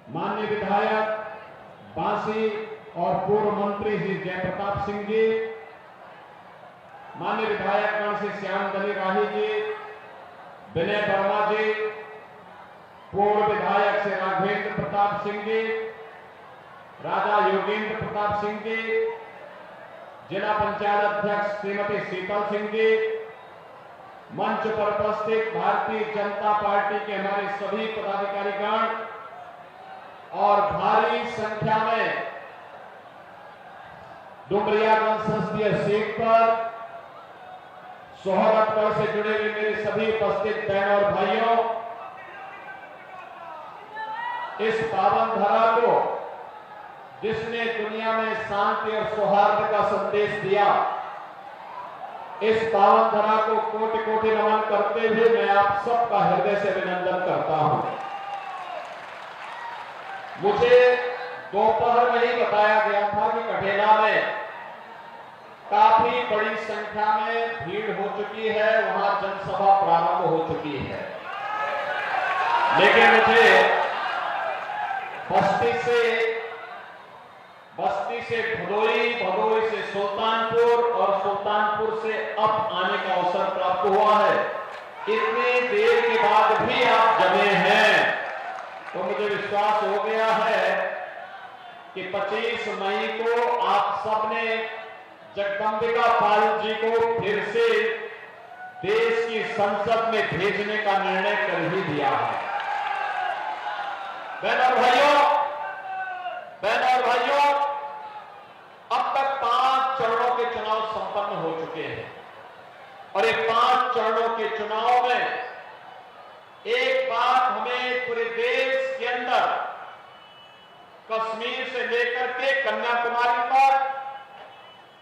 माननीय विधायक बांसी और पूर्व मंत्री श्री जयप्रताप सिंह जी, माननीय विधायक गण श्री श्याम दली राही जी, विनय वर्मा जी, पूर्व विधायक श्री राघवेंद्र प्रताप सिंह जी, राजा योगेंद्र प्रताप सिंह जी, जिला पंचायत अध्यक्ष श्रीमती शीतल सिंह जी, मंच पर उपस्थित भारतीय जनता पार्टी के हमारे सभी पदाधिकारीगण और भारी संख्या में डुमरियागंज संसदीय सीट पर सोहरतगढ़ से जुड़े हुए मेरे सभी उपस्थित बहनों और भाइयों, इस पावन धरा को जिसने दुनिया में शांति और सौहार्द का संदेश दिया, इस पावन धरा को कोटि कोटि नमन करते हुए मैं आप सबका हृदय से अभिनंदन करता हूं। मुझे दोपहर में ही बताया गया था कि कठेला में काफी बड़ी संख्या में भीड़ हो चुकी है, वहां जनसभा प्रारंभ हो चुकी है, लेकिन मुझे बस्ती से भदोई, भदोई से सुल्तानपुर और सुल्तानपुर से अब आने का अवसर प्राप्त हुआ है। इतनी देर के बाद भी आप जमे हैं, तो मुझे विश्वास हो गया है कि 25 मई को आप सबने जगदंबिका पाल जी को फिर से देश की संसद में भेजने का निर्णय कर ही दिया है। बहनों और भाइयों, अब तक 5 चरणों के चुनाव संपन्न हो चुके हैं और ये 5 चरणों के चुनाव में एक बात हमें पूरे देश के अंदर कश्मीर से लेकर के कन्याकुमारी तक,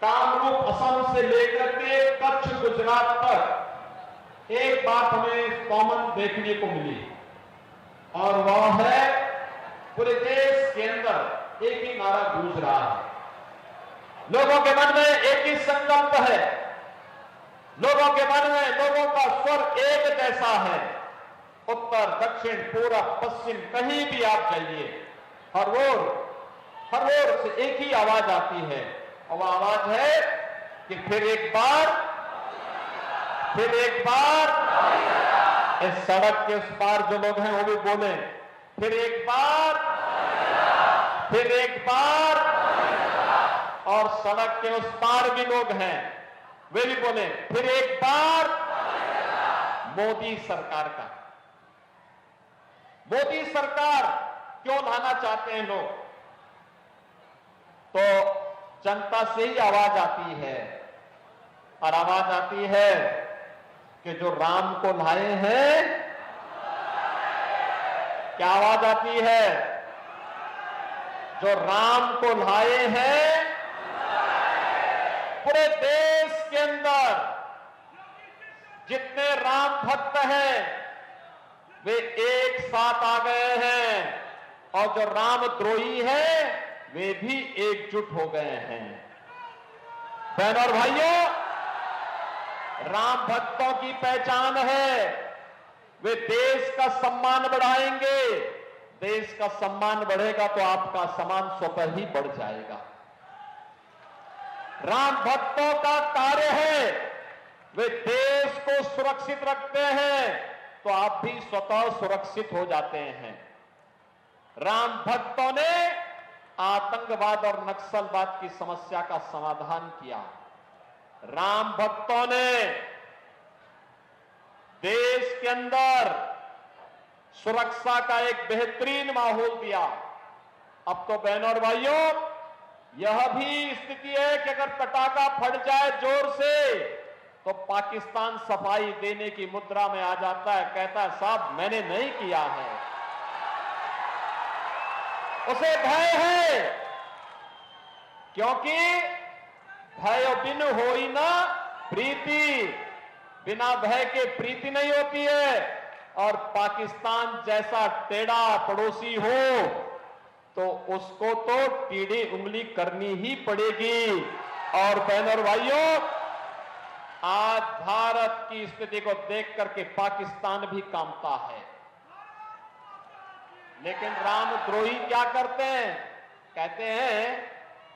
कामरूप असम से लेकर के कच्छ गुजरात तक एक बात हमें कॉमन देखने को मिली, और वह है पूरे देश के अंदर एक ही नारा गूंज रहा है। लोगों के मन में एक ही संकल्प है, लोगों के मन में लोगों का स्वर एक जैसा है। उत्तर, दक्षिण, पूर्व, पश्चिम, कहीं भी आप जाइए, हर ओर से एक ही आवाज आती है, और वह आवाज है कि फिर एक बार इस सड़क के उस पार जो लोग हैं वो भी बोले, फिर एक बार, और सड़क के उस पार भी लोग हैं वे भी बोले, फिर एक बार मोदी सरकार का। मोदी सरकार क्यों लाना चाहते हैं लोग? तो जनता से ही आवाज आती है, और आवाज आती है कि जो राम को लाए हैं, क्या आवाज आती है? जो राम को लाए हैं, पूरे देश के अंदर जितने राम भक्त हैं वे एक साथ आ गए हैं, और जो रामद्रोही हैं वे भी एकजुट हो गए हैं। बहनों और भाइयों, राम भक्तों की पहचान है, वे देश का सम्मान बढ़ाएंगे। देश का सम्मान बढ़ेगा तो आपका सम्मान स्वतः ही बढ़ जाएगा। राम भक्तों का कार्य है, वे देश को सुरक्षित रखते हैं, तो आप भी स्वतः सुरक्षित हो जाते हैं। राम भक्तों ने आतंकवाद और नक्सलवाद की समस्या का समाधान किया। राम भक्तों ने देश के अंदर सुरक्षा का एक बेहतरीन माहौल दिया। अब तो बहनों और भाइयों, यह भी स्थिति है कि अगर पटाखा फट जाए जोर से तो पाकिस्तान सफाई देने की मुद्रा में आ जाता है, कहता है साहब मैंने नहीं किया है। उसे भय है, क्योंकि भय बिन होई ना प्रीति, बिना भय के प्रीति नहीं होती है। और पाकिस्तान जैसा टेढ़ा पड़ोसी हो तो उसको तो टीढ़ी उंगली करनी ही पड़ेगी। और बहनों और भाइयों, आज भारत की स्थिति को देख करके पाकिस्तान भी कांपता है। लेकिन रामद्रोही क्या करते हैं? कहते हैं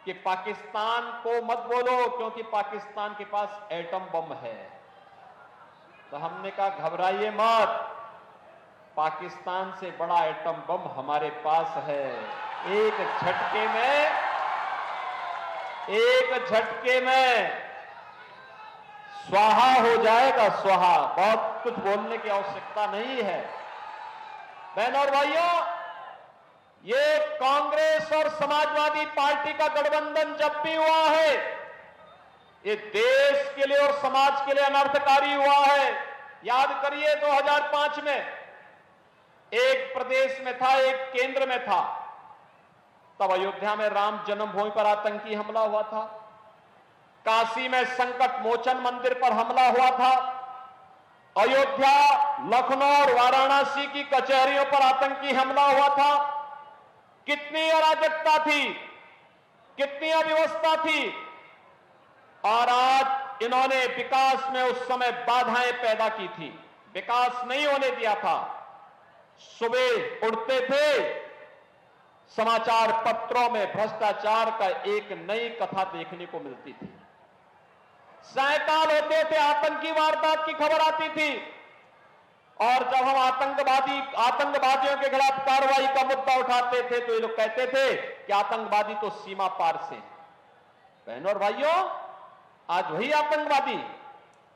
कि पाकिस्तान को मत बोलो क्योंकि पाकिस्तान के पास एटम बम है। तो हमने कहा घबराइए मत, पाकिस्तान से बड़ा एटम बम हमारे पास है। एक झटके में स्वाहा हो जाएगा, स्वाहा। बहुत कुछ बोलने की आवश्यकता नहीं है। बहनों और भाइयों, ये कांग्रेस और समाजवादी पार्टी का गठबंधन जब भी हुआ है, ये देश के लिए और समाज के लिए अनर्थकारी हुआ है। याद करिए 2005 में एक प्रदेश में था, एक केंद्र में था। तब अयोध्या में राम जन्मभूमि पर आतंकी हमला हुआ था, काशी में संकट मोचन मंदिर पर हमला हुआ था, अयोध्या, लखनऊ और वाराणसी की कचहरियों पर आतंकी हमला हुआ था। कितनी अराजकता थी, कितनी अव्यवस्था थी, और आज इन्होंने विकास में उस समय बाधाएं पैदा की थी, विकास नहीं होने दिया था। सुबह उठते थे, समाचार पत्रों में भ्रष्टाचार का एक नई कथा देखने को मिलती थी। सायकाल होते थे, आतंकी वारदात की खबर आती थी। और जब हम आतंकवादियों के खिलाफ कार्रवाई का मुद्दा उठाते थे तो ये लोग कहते थे कि आतंकवादी तो सीमा पार से। बहनों और भाइयों, आज वही आतंकवादी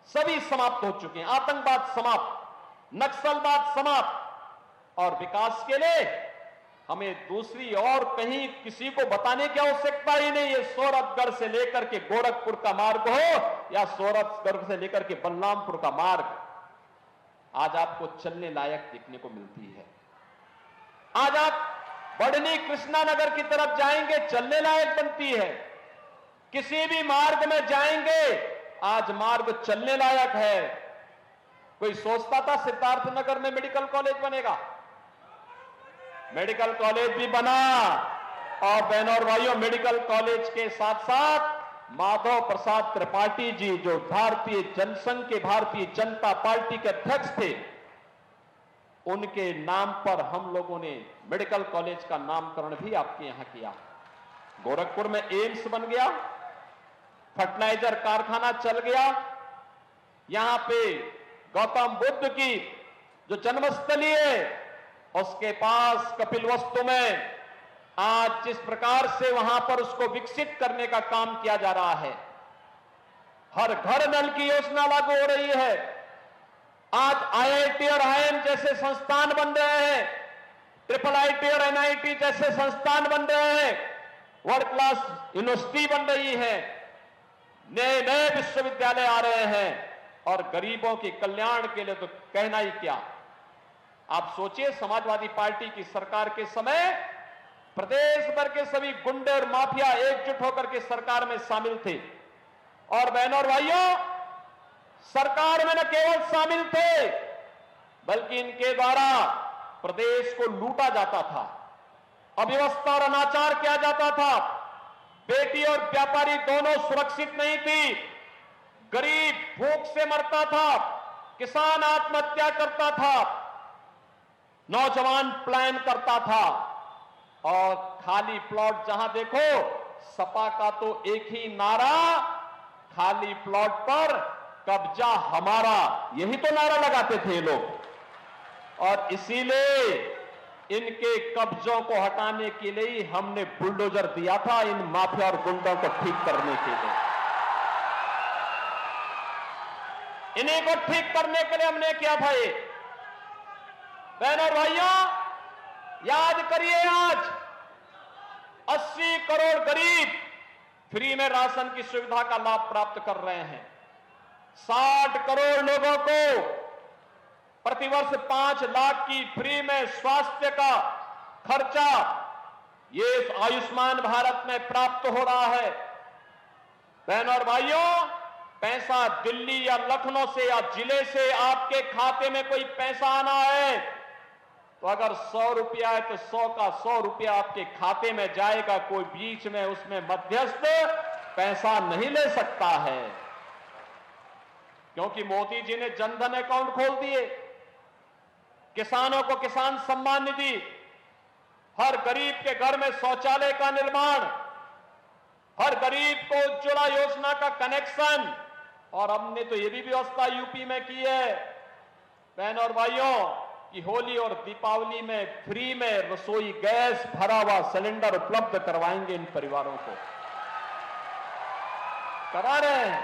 सभी समाप्त हो चुके हैं। आतंकवाद समाप्त, नक्सलवाद समाप्त, और विकास के लिए हमें दूसरी और कहीं किसी को बताने की आवश्यकता ही नहीं है। सोरठगढ़ से लेकर के गोरखपुर का मार्ग हो या सोरठगढ़ से लेकर के बलरामपुर का मार्ग, आज आपको चलने लायक देखने को मिलती है। आज आप बढ़नी कृष्णानगर की तरफ जाएंगे, चलने लायक बनती है। किसी भी मार्ग में जाएंगे, आज मार्ग चलने लायक है। कोई सोचता था सिद्धार्थनगर में मेडिकल कॉलेज बनेगा? मेडिकल कॉलेज भी बना। और बहनों और भाइयों, मेडिकल कॉलेज के साथ साथ माधव प्रसाद त्रिपाठी जी, जो भारतीय जनसंघ के भारतीय जनता पार्टी के अध्यक्ष थे, उनके नाम पर हम लोगों ने मेडिकल कॉलेज का नामकरण भी आपके यहां किया। गोरखपुर में एम्स बन गया, फर्टिलाइजर कारखाना चल गया। यहां पे गौतम बुद्ध की जो जन्मस्थली है, उसके पास कपिलवस्तु में आज जिस प्रकार से वहां पर उसको विकसित करने का काम किया जा रहा है, हर घर नल की योजना लागू हो रही है। आज आईआईटी और आईआईएम जैसे संस्थान बन रहे हैं, ट्रिपल आईटी और एनआईटी जैसे संस्थान बन रहे हैं, वर्ल्ड क्लास यूनिवर्सिटी बन रही है, नए नए विश्वविद्यालय आ रहे हैं, और गरीबों के कल्याण के लिए तो कहना ही क्या। आप सोचिए, समाजवादी पार्टी की सरकार के समय प्रदेश भर के सभी गुंडे और माफिया एकजुट होकर के सरकार में शामिल थे। और बहनों और भाइयों, सरकार में न केवल शामिल थे, बल्कि इनके द्वारा प्रदेश को लूटा जाता था, अव्यवस्था और अनाचार किया जाता था। बेटी और व्यापारी दोनों सुरक्षित नहीं थी, गरीब भूख से मरता था, किसान आत्महत्या करता था, नौजवान प्लान करता था, और खाली प्लॉट जहां देखो, सपा का तो एक ही नारा, खाली प्लॉट पर कब्जा हमारा, यही तो नारा लगाते थे लोग। और इसीलिए इनके कब्जों को हटाने के लिए हमने बुलडोजर दिया था, इन माफिया और गुंडों को ठीक करने के लिए। इन्हीं को ठीक करने के लिए हमने किया था ये। बहनों और भाइयों, याद करिए, आज 80 करोड़ गरीब फ्री में राशन की सुविधा का लाभ प्राप्त कर रहे हैं। 60 करोड़ लोगों को प्रतिवर्ष 5 लाख की फ्री में स्वास्थ्य का खर्चा ये आयुष्मान भारत में प्राप्त हो रहा है। बहनों और भाइयों, पैसा दिल्ली या लखनऊ से या जिले से आपके खाते में कोई पैसा आना है, तो अगर 100 रुपया है तो 100 का 100 रुपया आपके खाते में जाएगा। कोई बीच में उसमें मध्यस्थ पैसा नहीं ले सकता है, क्योंकि मोदी जी ने जनधन अकाउंट खोल दिए, किसानों को किसान सम्मान निधि, हर गरीब के घर में शौचालय का निर्माण, हर गरीब को उज्ज्वला योजना का कनेक्शन, और हमने तो ये भी व्यवस्था यूपी में की है बहनों और भाइयों कि होली और दीपावली में फ्री में रसोई गैस भरा हुआ सिलेंडर उपलब्ध करवाएंगे इन परिवारों को। करा रहे हैं।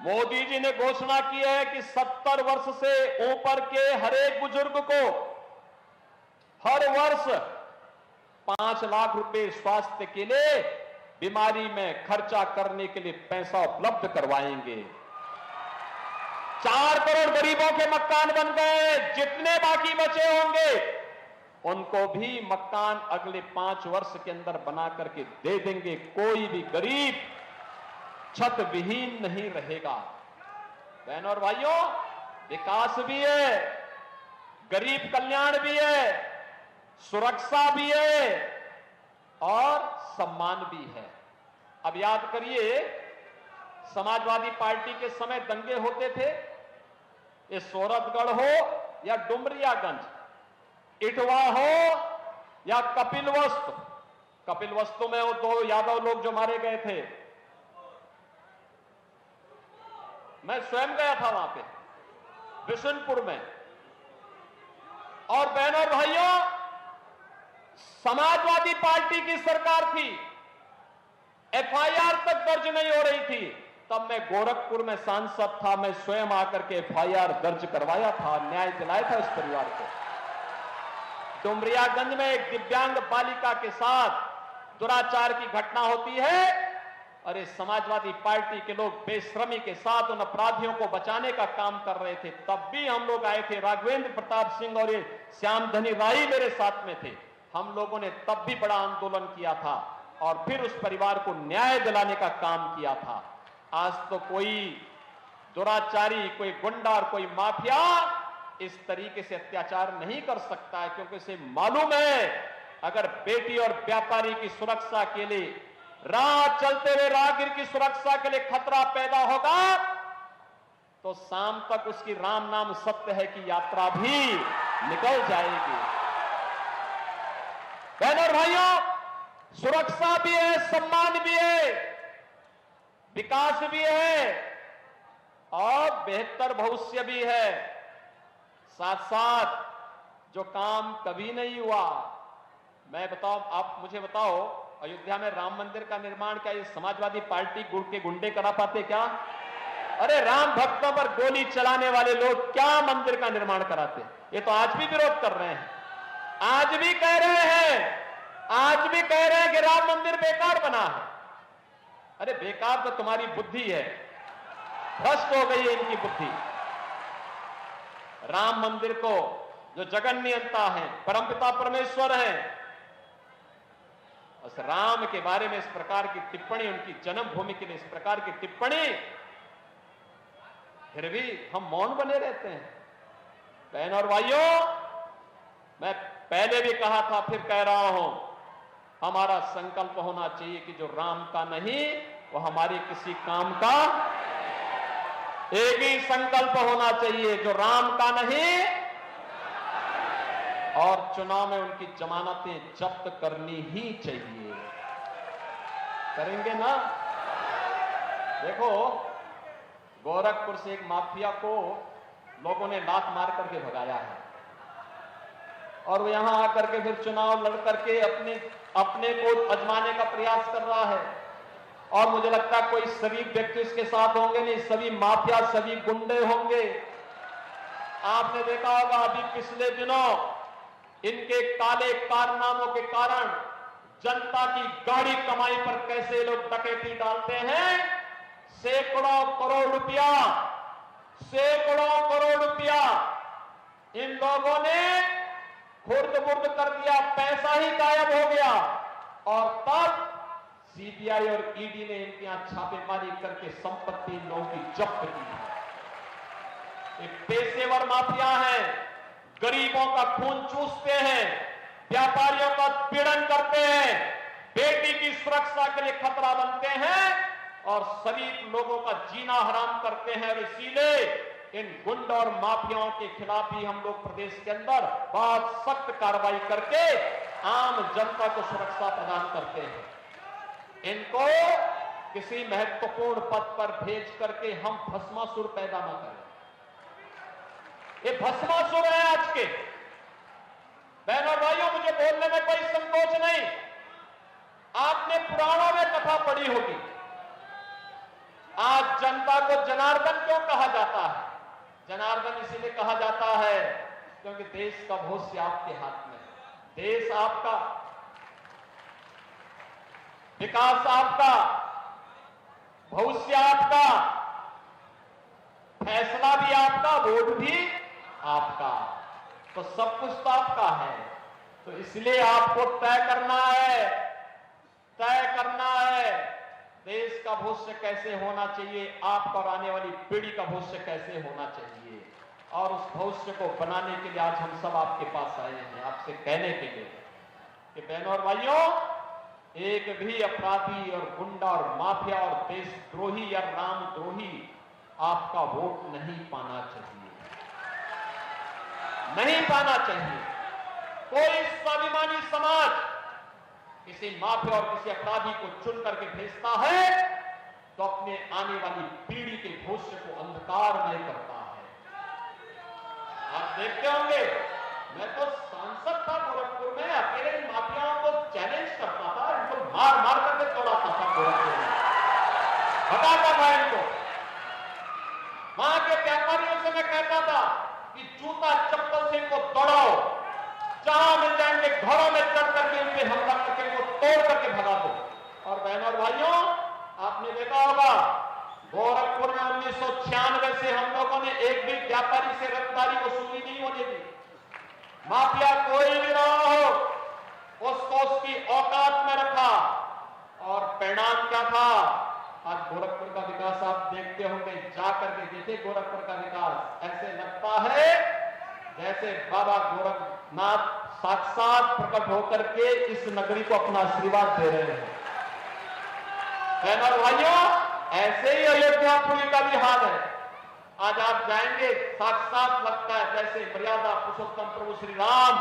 मोदी जी ने घोषणा की है कि 70 वर्ष से ऊपर के हर एक बुजुर्ग को हर वर्ष 5 लाख रुपए स्वास्थ्य के लिए बीमारी में खर्चा करने के लिए पैसा उपलब्ध करवाएंगे। 4 करोड़ गरीबों के मकान बन गए। जितने बाकी बचे होंगे उनको भी मकान अगले 5 वर्ष के अंदर बना करके दे देंगे। कोई भी गरीब छत विहीन नहीं रहेगा। बहनों और भाइयों, विकास भी है, गरीब कल्याण भी है, सुरक्षा भी है और सम्मान भी है। अब याद करिए, समाजवादी पार्टी के समय दंगे होते थे, ये सोरठगढ़ हो या डुमरियागंज, इटवा हो या कपिलवस्तु। कपिलवस्तु में वो 2 यादव लोग जो मारे गए थे, मैं स्वयं गया था वहां पे बिशनपुर में। और बहनों और भाइयों, समाजवादी पार्टी की सरकार थी, एफआईआर तक दर्ज नहीं हो रही थी। तब मैं गोरखपुर में सांसद था, मैं स्वयं आकर के एफआईआर दर्ज करवाया था, न्याय दिलाया था इस परिवार को। डुमरियागंज में एक दिव्यांग बालिका के साथ दुराचार की घटना होती है, अरे समाजवादी पार्टी के लोग बेशर्मी के साथ उन अपराधियों को बचाने का काम कर रहे थे। तब भी हम लोग आए थे, राघवेंद्र प्रताप सिंह और ये श्याम धनी राय मेरे साथ में थे। हम लोगों ने तब भी बड़ा आंदोलन किया था और फिर उस परिवार को न्याय दिलाने का काम किया था। आज तो कोई दुराचारी, कोई गुंडा और कोई माफिया इस तरीके से अत्याचार नहीं कर सकता है, क्योंकि उसे मालूम है अगर बेटी और व्यापारी की सुरक्षा के लिए, राह चलते हुए राहगीर की सुरक्षा के लिए खतरा पैदा होगा तो शाम तक उसकी राम नाम सत्य है कि यात्रा भी निकल जाएगी। बहनों और भाइयों, सुरक्षा भी है, सम्मान भी है, विकास भी है और बेहतर भविष्य भी है। साथ साथ जो काम कभी नहीं हुआ, मैं बताऊं, आप मुझे बताओ, अयोध्या में राम मंदिर का निर्माण क्या ये समाजवादी पार्टी के गुंडे करा पाते क्या? अरे राम भक्तों पर गोली चलाने वाले लोग क्या मंदिर का निर्माण कराते? ये तो आज भी विरोध कर रहे हैं, आज भी कह रहे हैं कि राम मंदिर बेकार बना है। अरे बेकार तो तुम्हारी बुद्धि है, भ्रष्ट हो गई है इनकी बुद्धि। राम मंदिर को जो जगन नियंता है, परमपिता परमेश्वर है, उस राम के बारे में इस प्रकार की टिप्पणी, उनकी जन्मभूमि के लिए इस प्रकार की टिप्पणी, फिर भी हम मौन बने रहते हैं। बहनों और भाइयों, मैं पहले भी कहा था, फिर कह रहा हूं, हमारा संकल्प होना चाहिए कि जो राम का नहीं वो हमारे किसी काम का। एक ही संकल्प होना चाहिए, जो राम का नहीं, और चुनाव में उनकी जमानतें जब्त करनी ही चाहिए। करेंगे ना? देखो, गोरखपुर से एक माफिया को लोगों ने लात मार करके भगाया है और वो यहां आकर के फिर चुनाव लड़ करके अपने को आजमाने का प्रयास कर रहा है। और मुझे लगता है कोई शरीफ व्यक्ति इसके साथ होंगे नहीं, सभी माफिया, सभी गुंडे होंगे। आपने देखा होगा अभी पिछले दिनों इनके काले कारनामों के कारण जनता की गाड़ी कमाई पर कैसे लोग डकैती डालते हैं। सैकड़ों करोड़ रुपया इन लोगों ने खुर्द-बुर्द कर दिया, पैसा ही गायब हो गया। और तब सीबीआई और ईडी ने इनके यहां छापेमारी करके संपत्ति इन लोगों की जब्त की है। ये पेशेवर माफिया है, गरीबों का खून चूसते हैं, व्यापारियों का पीड़न करते हैं, बेटी की सुरक्षा के लिए खतरा बनते हैं और शरीफ लोगों का जीना हराम करते हैं। और इसीलिए इन गुंड और माफियाओं के खिलाफ भी हम लोग प्रदेश के अंदर बहुत सख्त कार्रवाई करके आम जनता को सुरक्षा प्रदान करते हैं। इनको किसी महत्वपूर्ण पद पर भेज करके हम भस्मासुर पैदा न करें। ये भस्मासुर है आज के। बहनों भाइयों, मुझे बोलने में कोई संकोच नहीं। आपने पुराणों में कथा पढ़ी होगी। आज जनता को जनार्दन क्यों कहा जाता है? जनार्दन इसीलिए कहा जाता है क्योंकि देश का भविष्य आपके हाथ में है। देश आपका, विकास आपका, भविष्य आपका, फैसला भी आपका, वोट भी आपका, तो सब कुछ तो आपका है। तो इसलिए आपको तय करना है देश का भविष्य कैसे होना चाहिए, आपका और आने वाली पीढ़ी का भविष्य कैसे होना चाहिए। और उस भविष्य को बनाने के लिए आज हम सब आपके पास आए हैं, आपसे कहने के लिए कि बहनों और भाइयों, एक भी अपराधी और गुंडा और माफिया और देशद्रोही या रामद्रोही आपका वोट नहीं पाना चाहिए, नहीं पाना चाहिए। कोई स्वाभिमानी समाज किसी माफिया और किसी अपराधी को चुन करके भेजता है तो अपने आने वाली पीढ़ी के भविष्य को अंधकारमय करता है। आप देखते होंगे, मैं तो सांसद था गोरखपुर में, अकेले माफियाओं को चैलेंज करता था, इनको मार मार करके तोड़ाता था गोरखपुर में, हटाता था इनको। वहां के व्यापारियों से मैं कहता था कि जूता चप्पल से इनको तोड़ाओ, जहां मिल जाएंगे घरों में चढ़ करके उनके हमला करके उनको तोड़ करके भगा दो। और बहनों और भाइयों, आपने देखा होगा गोरखपुर में 1996 से हम लोगों ने एक भी व्यापारी से रंगदारी वसूली नहीं होने दी। माफिया कोई भी रहा हो उसको उसकी औकात में रखा। और परिणाम क्या था? आज गोरखपुर का विकास आप देखते होंगे, जाकर के देखिए गोरखपुर का विकास, ऐसे लगता है जैसे बाबा गोरखनाथ साक्षात प्रकट होकर के इस नगरी को अपना आशीर्वाद दे रहे हैं। बहनों भाइयों, ऐसे ही अयोध्यापुरी का भी हाल है। आज आप जाएंगे, साक्षात लगता है जैसे मर्यादा पुरुषोत्तम प्रभु श्री राम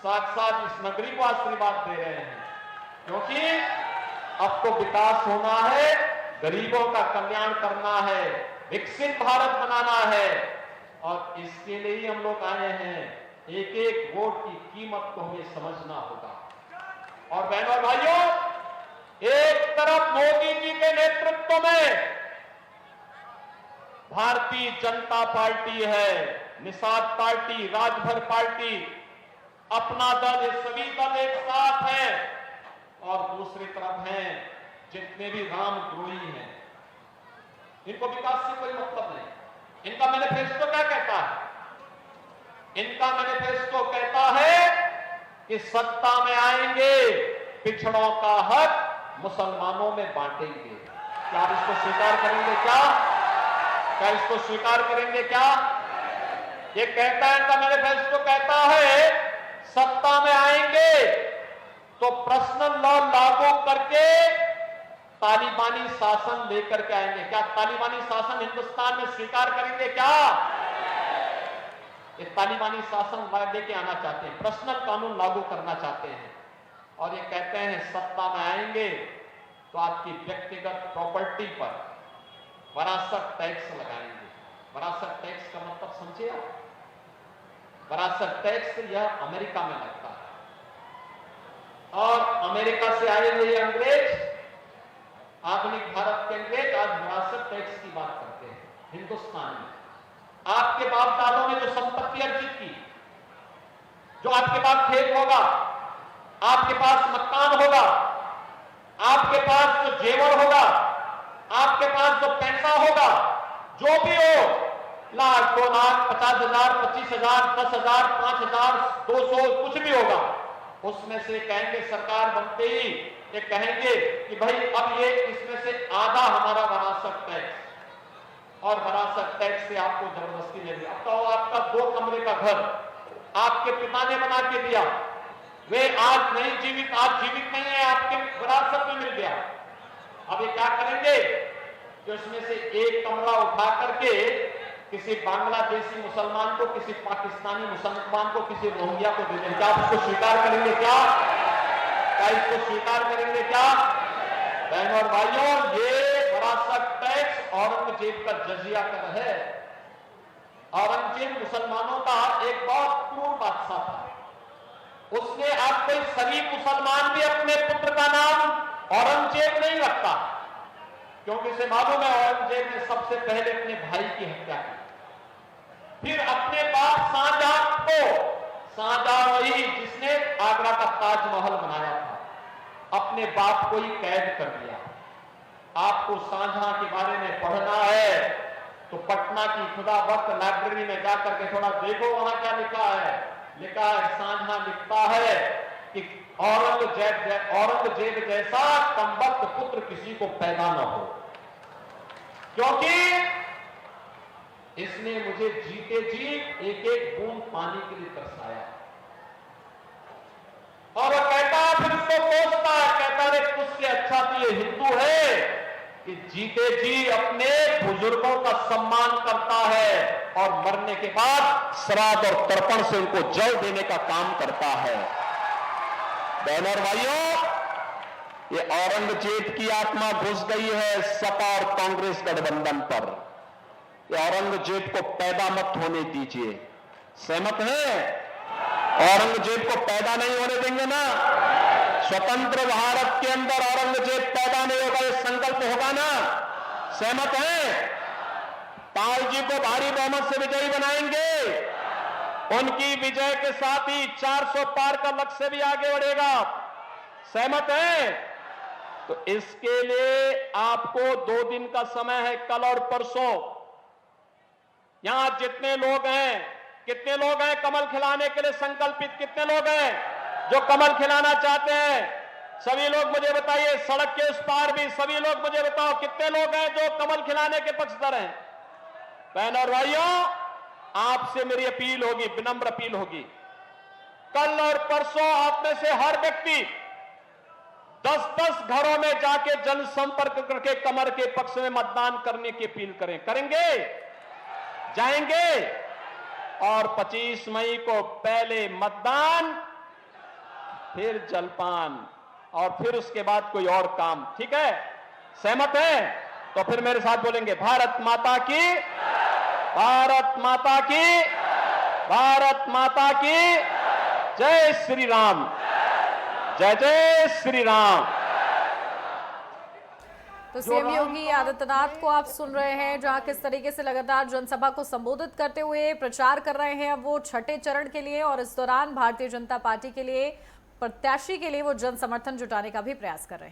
साक्षात इस नगरी को आशीर्वाद दे रहे हैं। क्योंकि अब तो विकास होना है, गरीबों का कल्याण करना है, विकसित भारत बनाना है। और इसके लिए ही हम लोग आए हैं। एक एक वोट की कीमत को हमें समझना होगा। और बहनों और भाइयों, एक तरफ मोदी जी के नेतृत्व में भारतीय जनता पार्टी है, निषाद पार्टी, राजभर पार्टी, अपना दल, ये सभी दल एक साथ है। और दूसरी तरफ हैं जितने भी रामद्रोही हैं, इनको विकास से कोई मतलब नहीं। इनका मैनिफेस्टो क्या कहता है? इनका मैनिफेस्टो कहता है कि सत्ता में आएंगे, पिछड़ों का हक मुसलमानों में बांटेंगे। क्या आप इसको स्वीकार करेंगे? क्या इसको स्वीकार करेंगे? क्या ये कहता है? इनका मैनिफेस्टो कहता है सत्ता में आएंगे तो पर्सनल लॉ लागू करके तालिबानी शासन लेकर के आएंगे। क्या तालिबानी शासन हिंदुस्तान में स्वीकार करेंगे? क्या ये तालिबानी शासन लेके आना चाहते हैं, पर्सनल कानून लागू करना चाहते हैं। और ये कहते हैं सत्ता में आएंगे तो आपकी व्यक्तिगत प्रॉपर्टी पर वरासत टैक्स लगाएंगे। वरासत टैक्स का मतलब समझिए आप? वरासत टैक्स यह अमेरिका में लगता है, और अमेरिका से आए हुए अंग्रेज, आधुनिक भारत के अंग्रेज आज वरासत टैक्स की बात करते हैं। हिंदुस्तान में आपके बाप दादों ने जो संपत्ति अर्जित की, जो आपके पास खेत होगा, आपके पास मकान होगा, आपके पास जो जेवर होगा, आपके पास जो पैसा होगा, जो भी हो, लाख, 2 लाख, 50,000, 25,000, 10,000, 5,000, 200, कुछ भी होगा, उसमें से कहेंगे सरकार बनते ही ये कहेंगे कि भाई अब ये इसमें से आधा हमारा वरासत टैक्स, और वरासत टैक्स से आपको जबरदस्ती ले लिया। अब तो आपका 2 कमरे का घर आपके पिता ने बना के दिया, वे आज नहीं जीवित, आज जीवित नहीं है, आपके विरासत में मिल गया। अब ये क्या करेंगे कि उसमें से एक कमरा उठा करके किसी बांग्लादेशी मुसलमान को, किसी पाकिस्तानी मुसलमान को, किसी रोहिंग्या को दे दें, क्या आप इसको स्वीकार करेंगे? क्या इसको स्वीकार करेंगे? क्या बहनों और भाइयों, ये विरासत टैक्स औरंगजेब का जजिया कर है। औरंगजेब मुसलमानों का एक बहुत क्रूर बादशाह था। उसने अब कोई शरीफ मुसलमान भी अपने पुत्र का नाम औरंगजेब नहीं रखता, क्योंकि इसे मालूम है औरंगजेब ने सबसे पहले अपने भाई की हत्या की, फिर अपने बाप शाहजहां को, शाहजहां वही जिसने आगरा का ताजमहल बनाया था, अपने बाप को ही कैद कर दिया। आपको शाहजहां के बारे में पढ़ना है तो पटना की खुदाबख्त लाइब्रेरी में जाकर के थोड़ा देखो, वहां क्या लिखा है। लिखा है, शाहजहां लिखता है कि औरंगजेब जैसा कमबख्त पुत्र किसी को पैदा न हो, क्योंकि इसने मुझे जीते जी एक एक बूंद पानी के लिए तरसाया। और वो कहता, फिर उसको कोसता है, कहता रे तुझसे अच्छा तो ये हिंदू है कि जीते जी अपने बुजुर्गों का सम्मान करता है और मरने के बाद श्राद्ध और तर्पण से उनको जल देने का काम करता है। बहनों और भाइयों, ये औरंगजेब की आत्मा घुस गई है सपा और कांग्रेस गठबंधन पर। ये औरंगजेब को पैदा मत होने दीजिए। सहमत हैं? औरंगजेब को पैदा नहीं होने देंगे ना। स्वतंत्र भारत के अंदर औरंगजेब पैदा नहीं होगा, ये संकल्प होगा ना। सहमत हैं? पाल जी को भारी बहुमत से विजयी बनाएंगे। उनकी विजय के साथ ही 400 पार का लक्ष्य से भी आगे बढ़ेगा। सहमत हैं? तो इसके लिए आपको 2 दिन का समय है, कल और परसों। यहां जितने लोग हैं, कितने लोग हैं कमल खिलाने के लिए संकल्पित? कितने लोग हैं जो कमल खिलाना चाहते हैं? सभी लोग मुझे बताइए। सड़क के उस पार भी सभी लोग मुझे बताओ, कितने लोग हैं जो कमल खिलाने के पक्षधर हैं? बहनों और भाइयों, आपसे मेरी अपील होगी, विनम्र अपील होगी, कल और परसों आप में से हर व्यक्ति 10-10 घरों में जाके जनसंपर्क करके कमल के पक्ष में मतदान करने की अपील करें। करेंगे? जाएंगे? और 25 मई को पहले मतदान, फिर जलपान, और फिर उसके बाद कोई और काम। ठीक है? सहमत है? तो फिर मेरे साथ बोलेंगे, भारत माता की, भारत माता की, भारत माता की जय श्री राम, जय जय श्री राम। तो सीएम योगी आदित्यनाथ को आप सुन रहे हैं, जहां किस तरीके से लगातार जनसभा को संबोधित करते हुए प्रचार कर रहे हैं। अब वो छठे चरण के लिए और इस दौरान भारतीय जनता पार्टी के लिए प्रत्याशी के लिए वो जन समर्थन जुटाने का भी प्रयास कर रहे हैं।